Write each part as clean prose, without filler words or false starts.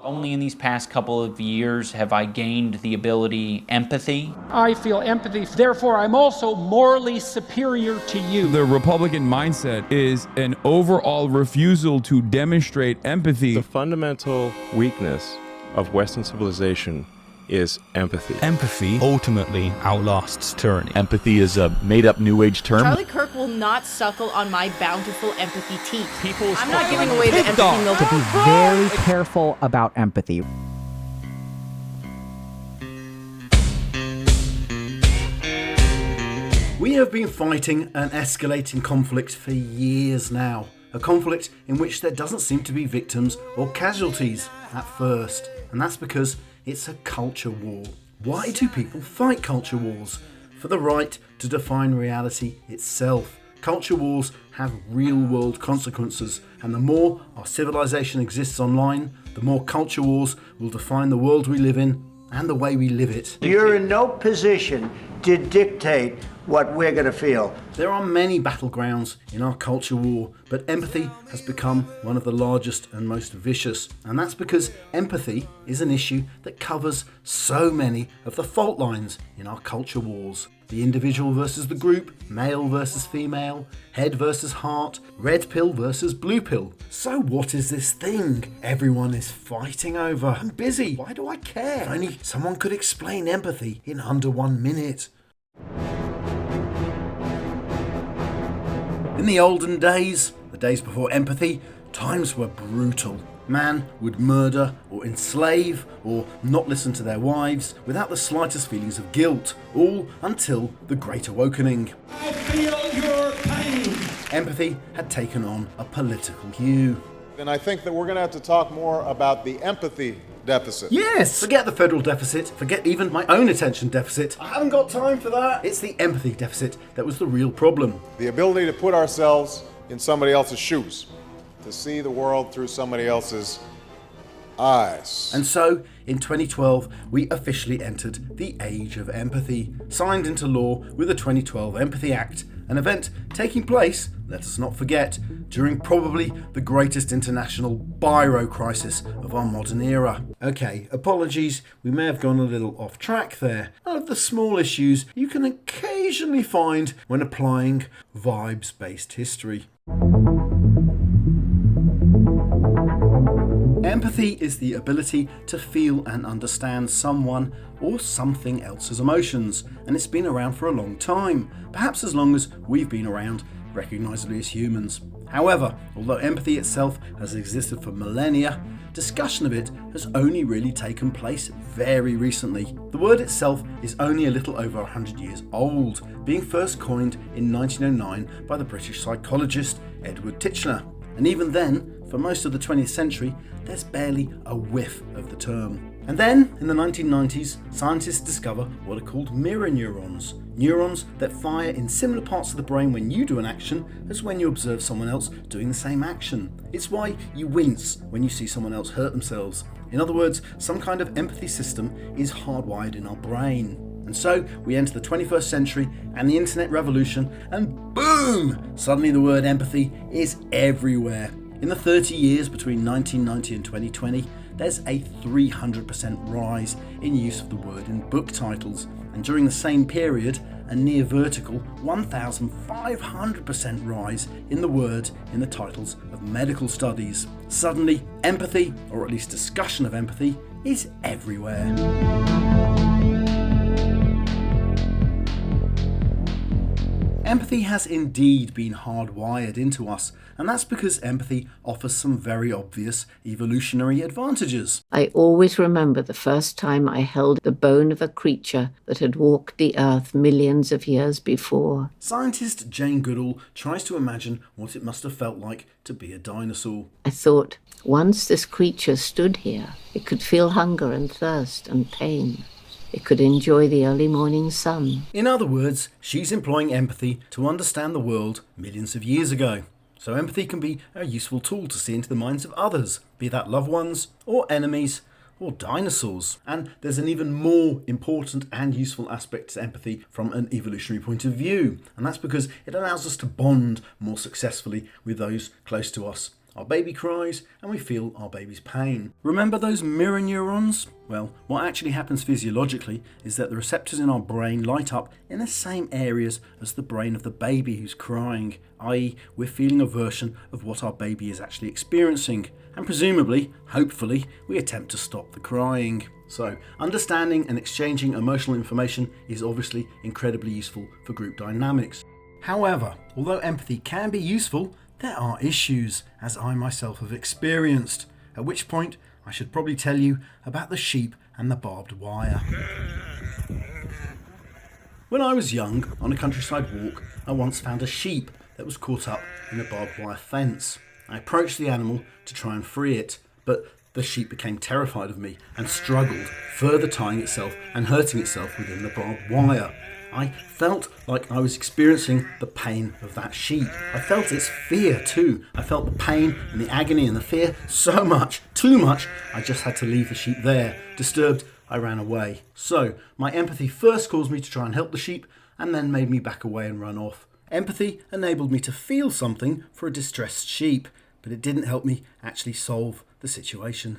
Only in these past couple of years have I gained the ability empathy. I feel empathy, therefore I'm also morally superior to you. The Republican mindset is an overall refusal to demonstrate empathy. The fundamental weakness of Western civilization is empathy. Empathy ultimately outlasts tyranny. Empathy is a made-up New Age term. Charlie Kirk will not suckle on my bountiful empathy teeth. I'm not giving away the empathy milk. To be very careful about empathy. We have been fighting an escalating conflict for years now. A conflict in which there doesn't seem to be victims or casualties at first. And that's because it's a culture war. Why do people fight culture wars? For the right to define reality itself. Culture wars have real-world consequences, and the more our civilization exists online, the more culture wars will define the world we live in and the way we live it. You're in no position to dictate what we're going to feel. There are many battlegrounds in our culture war, but empathy has become one of the largest and most vicious. And that's because empathy is an issue that covers so many of the fault lines in our culture wars. The individual versus the group, male versus female, head versus heart, red pill versus blue pill. So what is this thing everyone is fighting over? I'm busy. Why do I care? If only someone could explain empathy in under 1 minute. In the olden days, the days before empathy, times were brutal. Man would murder or enslave or not listen to their wives without the slightest feelings of guilt, all until the Great Awakening. I feel your pain. Empathy had taken on a political hue. And I think that we're going to have to talk more about the empathy deficit. Yes! Forget the federal deficit, forget even my own attention deficit. I haven't got time for that. It's the empathy deficit that was the real problem. The ability to put ourselves in somebody else's shoes, to see the world through somebody else's eyes. And so, in 2012, we officially entered the Age of Empathy, signed into law with the 2012 Empathy Act, an event taking place, let us not forget, during probably the greatest international biro crisis of our modern era. Okay, apologies, we may have gone a little off track there. One of the small issues you can occasionally find when applying vibes-based history. Empathy is the ability to feel and understand someone or something else's emotions, and it's been around for a long time, perhaps as long as we've been around, recognisably as humans. However, although empathy itself has existed for millennia, discussion of it has only really taken place very recently. The word itself is only a little over 100 years old, being first coined in 1909 by the British psychologist Edward Titchener. And even then, for most of the 20th century, there's barely a whiff of the term. And then, in the 1990s, scientists discover what are called mirror neurons. Neurons that fire in similar parts of the brain when you do an action as when you observe someone else doing the same action. It's why you wince when you see someone else hurt themselves. In other words, some kind of empathy system is hardwired in our brain. And so we enter the 21st century and the internet revolution, and boom! Suddenly the word empathy is everywhere. In the 30 years between 1990 and 2020, there's a 300% rise in use of the word in book titles, and during the same period, a near vertical 1,500% rise in the word in the titles of medical studies. Suddenly, empathy, or at least discussion of empathy, is everywhere. Empathy has indeed been hardwired into us, and that's because empathy offers some very obvious evolutionary advantages. I always remember the first time I held the bone of a creature that had walked the earth millions of years before. Scientist Jane Goodall tries to imagine what it must have felt like to be a dinosaur. I thought, once this creature stood here, it could feel hunger and thirst and pain. It could enjoy the early morning sun. In other words, she's employing empathy to understand the world millions of years ago. So empathy can be a useful tool to see into the minds of others, be that loved ones, or enemies, or dinosaurs. And there's an even more important and useful aspect to empathy from an evolutionary point of view. And that's because it allows us to bond more successfully with those close to us. our baby cries, and we feel our baby's pain. Remember those mirror neurons? Well, what actually happens physiologically is that the receptors in our brain light up in the same areas as the brain of the baby who's crying, i.e. we're feeling a version of what our baby is actually experiencing, and presumably, hopefully, we attempt to stop the crying. So, understanding and exchanging emotional information is obviously incredibly useful for group dynamics. However, although empathy can be useful, there are issues, as I myself have experienced, at which point I should probably tell you about the sheep and the barbed wire. When I was young, on a countryside walk, I once found a sheep that was caught up in a barbed wire fence. I approached the animal to try and free it, but the sheep became terrified of me and struggled, further tying itself and hurting itself within the barbed wire. I felt like I was experiencing the pain of that sheep. I felt its fear too. I felt the pain and the agony and the fear so much, too much, I just had to leave the sheep there. Disturbed, I ran away. So, my empathy first caused me to try and help the sheep, and then made me back away and run off. Empathy enabled me to feel something for a distressed sheep, but it didn't help me actually solve the situation.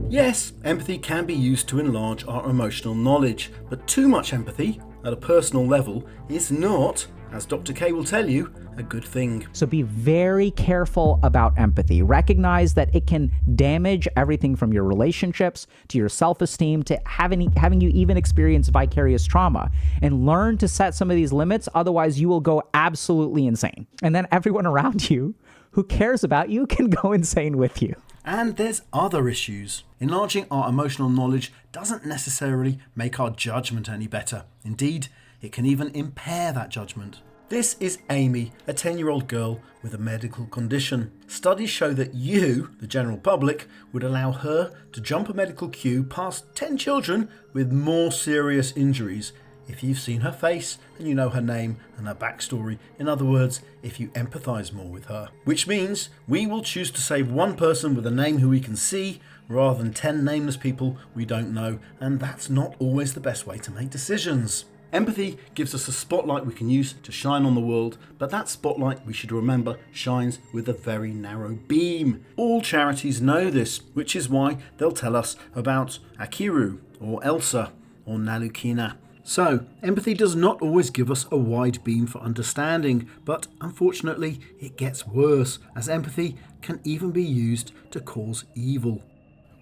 Yes, empathy can be used to enlarge our emotional knowledge, but too much empathy at a personal level is not, as Dr. K will tell you, a good thing. So be very careful about empathy. Recognize that it can damage everything from your relationships to your self-esteem to having you even experience vicarious trauma. And learn to set some of these limits, otherwise you will go absolutely insane. And then everyone around you who cares about you can go insane with you. And there's other issues. Enlarging our emotional knowledge doesn't necessarily make our judgment any better. Indeed, it can even impair that judgment. This is Amy, a 10-year-old girl with a medical condition. Studies show that you, the general public, would allow her to jump a medical queue past 10 children with more serious injuries if you've seen her face and you know her name and her backstory. In other words, if you empathise more with her. Which means we will choose to save one person with a name who we can see rather than 10 nameless people we don't know, and that's not always the best way to make decisions. Empathy gives us a spotlight we can use to shine on the world, but that spotlight, we should remember, shines with a very narrow beam. All charities know this, which is why they'll tell us about Akiru, or Elsa, or Nalukina. So, empathy does not always give us a wide beam for understanding, but unfortunately it gets worse, as empathy can even be used to cause evil.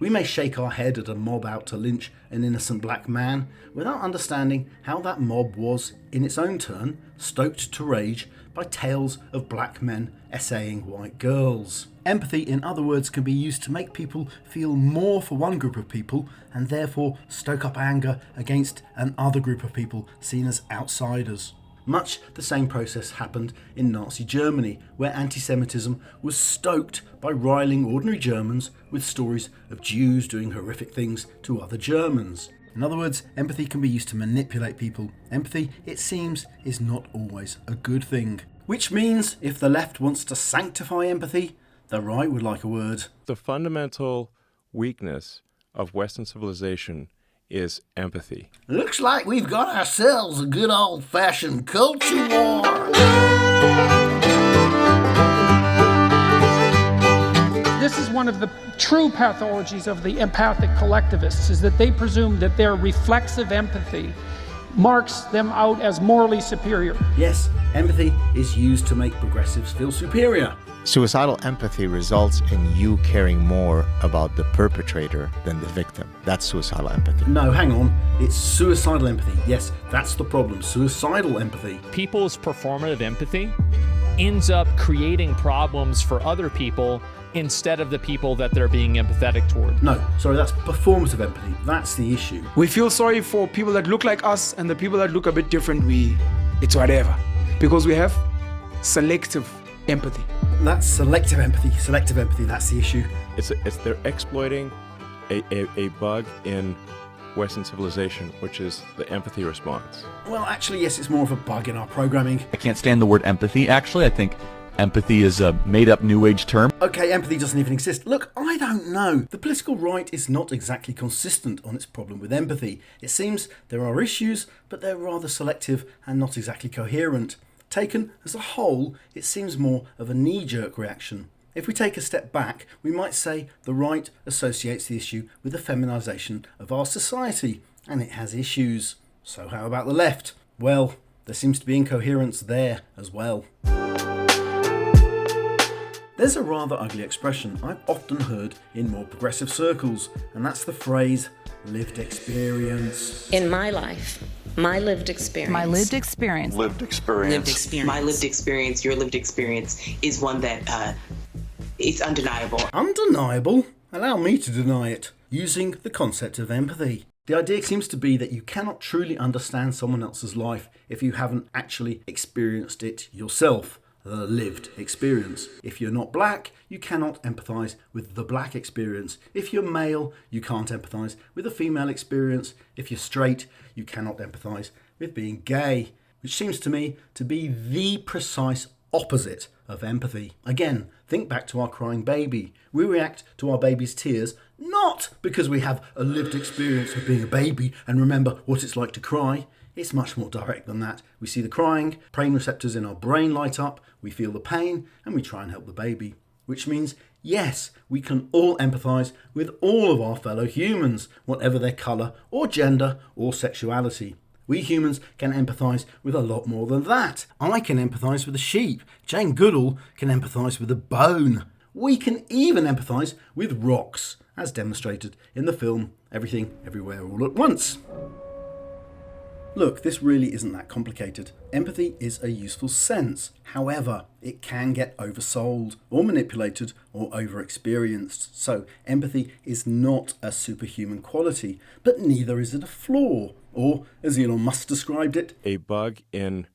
We may shake our head at a mob out to lynch an innocent black man without understanding how that mob was, in its own turn, stoked to rage by tales of black men essaying white girls. Empathy, in other words, can be used to make people feel more for one group of people and therefore stoke up anger against another group of people seen as outsiders. Much the same process happened in Nazi Germany, where anti-Semitism was stoked by riling ordinary Germans with stories of Jews doing horrific things to other Germans. In other words, empathy can be used to manipulate people. Empathy, it seems, is not always a good thing. Which means, if the left wants to sanctify empathy, the right would like a word. The fundamental weakness of Western civilization is empathy. Looks like we've got ourselves a good old-fashioned culture war. This is one of the true pathologies of the empathic collectivists, is that they presume that their reflexive empathy marks them out as morally superior. Yes, empathy is used to make progressives feel superior. Suicidal empathy results in you caring more about the perpetrator than the victim. That's suicidal empathy. No, hang on. It's suicidal empathy. Yes, that's the problem. Suicidal empathy. People's performative empathy ends up creating problems for other people instead of the people that they're being empathetic toward. No, sorry, that's performative empathy. That's the issue. We feel sorry for people that look like us, and the people that look a bit different, it's whatever. Because we have selective empathy. That's selective empathy. Selective empathy, that's the issue. They're exploiting a bug in Western civilization, which is the empathy response. Well, actually, yes, it's more of a bug in our programming. I can't stand the word empathy. Actually, I think empathy is a made-up New Age term. Okay, empathy doesn't even exist. Look, I don't know. The political right is not exactly consistent on its problem with empathy. It seems there are issues, but they're rather selective and not exactly coherent. Taken as a whole, it seems more of a knee-jerk reaction. If we take a step back, we might say the right associates the issue with the feminisation of our society, and it has issues. So how about the left? Well, there seems to be incoherence there as well. There's a rather ugly expression I've often heard in more progressive circles, and that's the phrase lived experience. In my life, my lived experience. My lived experience. Lived experience. Lived experience. My lived experience, your lived experience is one that it's undeniable. Undeniable? Allow me to deny it, using the concept of empathy. The idea seems to be that you cannot truly understand someone else's life if you haven't actually experienced it yourself. The lived experience. If you're not black, you cannot empathise with the black experience. If you're male, you can't empathise with the female experience. If you're straight, you cannot empathise with being gay, which seems to me to be the precise opposite of empathy. Again, think back to our crying baby. We react to our baby's tears not because we have a lived experience of being a baby and remember what it's like to cry. It's much more direct than that. We see the crying, pain receptors in our brain light up, we feel the pain, and we try and help the baby. Which means, yes, we can all empathise with all of our fellow humans, whatever their colour or gender or sexuality. We humans can empathise with a lot more than that. I can empathise with a sheep. Jane Goodall can empathise with a bone. We can even empathise with rocks, as demonstrated in the film Everything, Everywhere, All at Once. Look, this really isn't that complicated. Empathy is a useful sense. However, it can get oversold or manipulated or overexperienced. So empathy is not a superhuman quality, but neither is it a flaw. Or, as Elon Musk described it, a bug in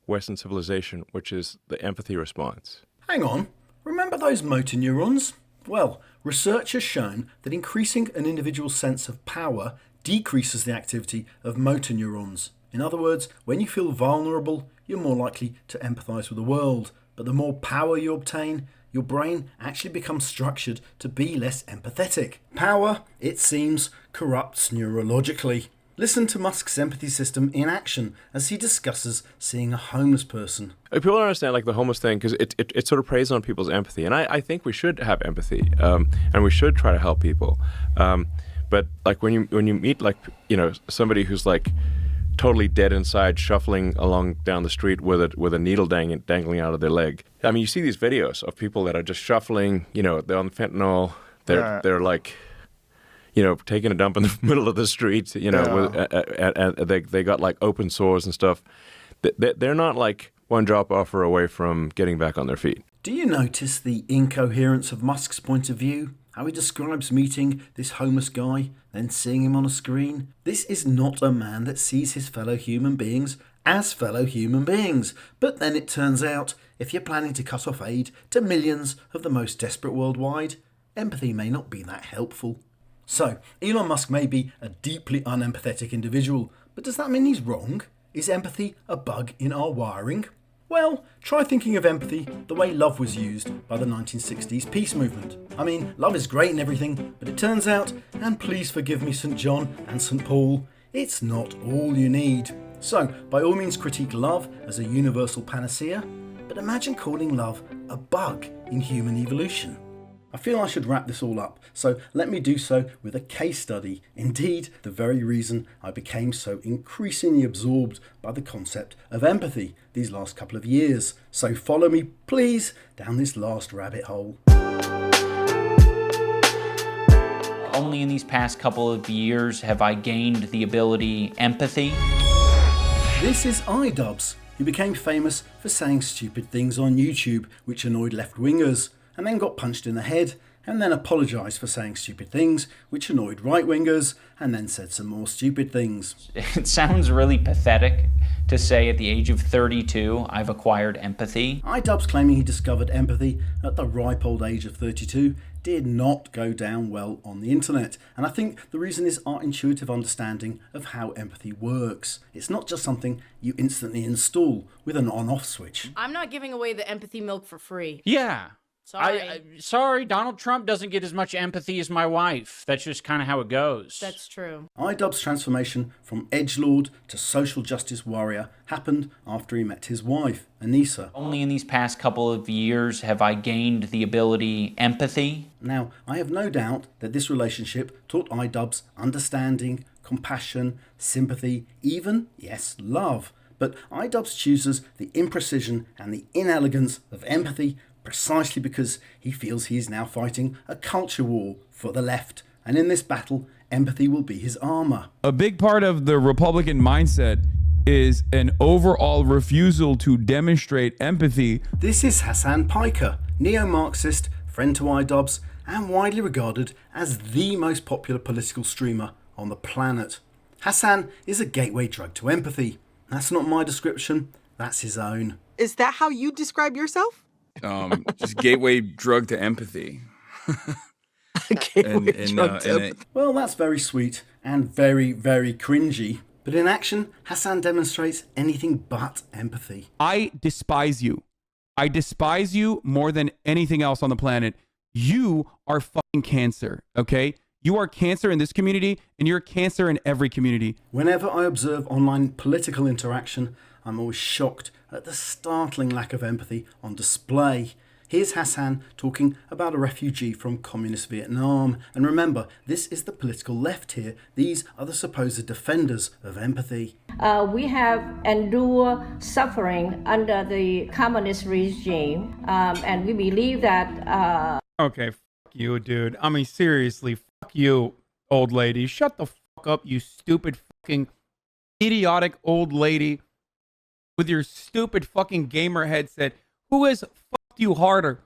Western civilization, which is the empathy response. Hang on, remember those motor neurons? Well, research has shown that increasing an individual's sense of power decreases the activity of motor neurons. In other words, when you feel vulnerable, you're more likely to empathise with the world. But the more power you obtain, your brain actually becomes structured to be less empathetic. Power, it seems, corrupts neurologically. Listen to Musk's empathy system in action as he discusses seeing a homeless person. People don't understand like the homeless thing because it sort of preys on people's empathy. And I think we should have empathy and we should try to help people. But like when you meet like, you know, somebody who's like totally dead inside, shuffling along down the street with a needle dangling out of their leg. I mean, you see these videos of people that are just shuffling. You know, they're on fentanyl. They're like, you know, taking a dump in the middle of the street. You know, and they got like open sores and stuff. They're not like one drop offer away from getting back on their feet. Do you notice the incoherence of Musk's point of view? How he describes meeting this homeless guy, then seeing him on a screen. This is not a man that sees his fellow human beings as fellow human beings. But then it turns out, if you're planning to cut off aid to millions of the most desperate worldwide, empathy may not be that helpful. So, Elon Musk may be a deeply unempathetic individual, but does that mean he's wrong? Is empathy a bug in our wiring? Well, try thinking of empathy the way love was used by the 1960s peace movement. I mean, love is great and everything, but it turns out, and please forgive me St. John and St. Paul, it's not all you need. So, by all means critique love as a universal panacea, but imagine calling love a bug in human evolution. I feel I should wrap this all up, so let me do so with a case study. Indeed, the very reason I became so increasingly absorbed by the concept of empathy these last couple of years. So follow me, please, down this last rabbit hole. Only in these past couple of years have I gained the ability empathy. This is iDubbbz, who became famous for saying stupid things on YouTube which annoyed left-wingers, and then got punched in the head, and then apologised for saying stupid things which annoyed right-wingers, and then said some more stupid things. It sounds really pathetic to say at the age of 32 I've acquired empathy. iDubbbz claiming he discovered empathy at the ripe old age of 32 did not go down well on the internet, and I think the reason is our intuitive understanding of how empathy works. It's not just something you instantly install with an on-off switch. I'm not giving away the empathy milk for free. Yeah. Sorry, Donald Trump doesn't get as much empathy as my wife. That's just kind of how it goes. That's true. iDubbbz's transformation from edgelord to social justice warrior happened after he met his wife, Anissa. Only in these past couple of years have I gained the ability empathy. Now, I have no doubt that this relationship taught iDubbbz understanding, compassion, sympathy, even, yes, love. But iDubbbz chooses the imprecision and the inelegance of empathy precisely because he feels he is now fighting a culture war for the left. And in this battle, empathy will be his armor. A big part of the Republican mindset is an overall refusal to demonstrate empathy. This is Hasan Piker, neo-Marxist, friend to iDubbbz, and widely regarded as the most popular political streamer on the planet. Hasan is a gateway drug to empathy. That's not my description, that's his own. Is that how you describe yourself? Just gateway drug to empathy. Well, that's very sweet and very, very cringy. But in action, Hasan demonstrates anything but empathy. I despise you. I despise you more than anything else on the planet. You are fucking cancer, okay? You are cancer in this community, and you're cancer in every community. Whenever I observe online political interaction, I'm always shocked at the startling lack of empathy on display. Here's Hasan talking about a refugee from communist Vietnam. And remember, this is the political left here. These are the supposed defenders of empathy. We have endured suffering under the communist regime, and we believe that... Okay, fuck you, dude. I mean, seriously, fuck you, old lady. Shut the fuck up, you stupid fucking idiotic old lady with your stupid fucking gamer headset. Who has fucked you harder,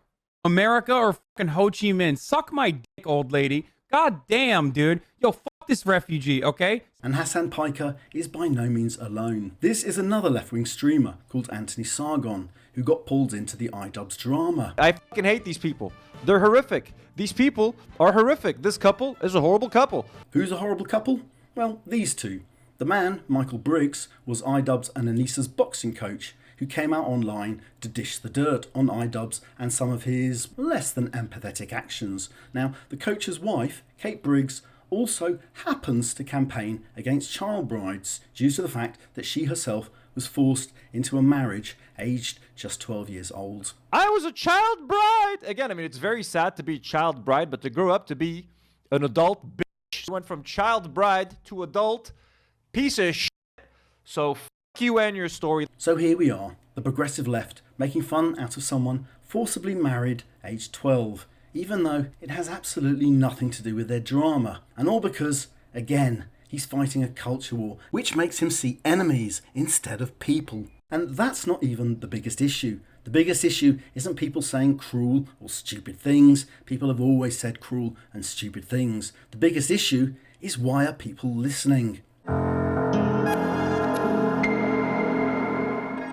America or fucking Ho Chi Minh? Suck my dick, old lady. God damn, dude. Yo, fuck this refugee, okay? And Hasan Piker is by no means alone. This is another left-wing streamer called Anthony Sargon, who got pulled into the iDubbbz drama. I fucking hate these people. They're horrific. These people are horrific. This couple is a horrible couple. Who's a horrible couple? Well, these two. The man, Michael Briggs, was iDubbbz and Anissa's boxing coach, who came out online to dish the dirt on iDubbbz and some of his less than empathetic actions. Now, the coach's wife, Kate Briggs, also happens to campaign against child brides due to the fact that she herself was forced into a marriage aged just 12 years old. I was a child bride! Again, I mean, it's very sad to be child bride, but to grow up to be an adult bitch. Went from child bride to adult piece of shit. So fuck you and your story. So here we are, the progressive left, making fun out of someone forcibly married aged 12, even though it has absolutely nothing to do with their drama. And all because, again, he's fighting a culture war, which makes him see enemies instead of people. And that's not even the biggest issue. The biggest issue isn't people saying cruel or stupid things. People have always said cruel and stupid things. The biggest issue is, why are people listening?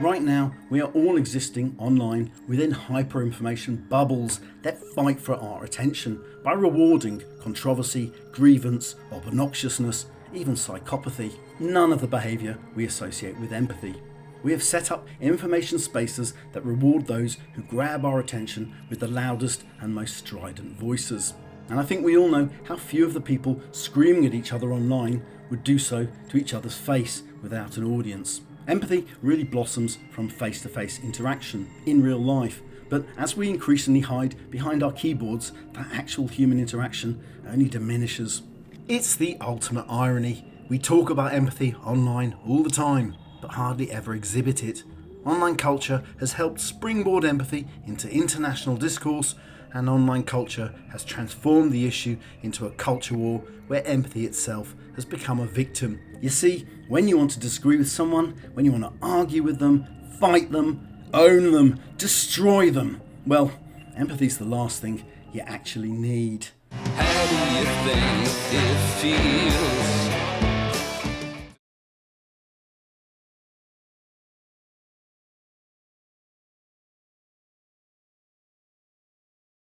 Right now, we are all existing online within hyper-information bubbles that fight for our attention by rewarding controversy, grievance, obnoxiousness, even psychopathy. None of the behaviour we associate with empathy. We have set up information spaces that reward those who grab our attention with the loudest and most strident voices. And I think we all know how few of the people screaming at each other online would do so to each other's face without an audience. Empathy really blossoms from face-to-face interaction in real life, but as we increasingly hide behind our keyboards, that actual human interaction only diminishes. It's the ultimate irony. We talk about empathy online all the time, but hardly ever exhibit it. Online culture has helped springboard empathy into international discourse, and online culture has transformed the issue into a culture war where empathy itself has become a victim. You see, when you want to disagree with someone, when you want to argue with them, fight them, own them, destroy them, well, empathy's the last thing you actually need. How do you think it feels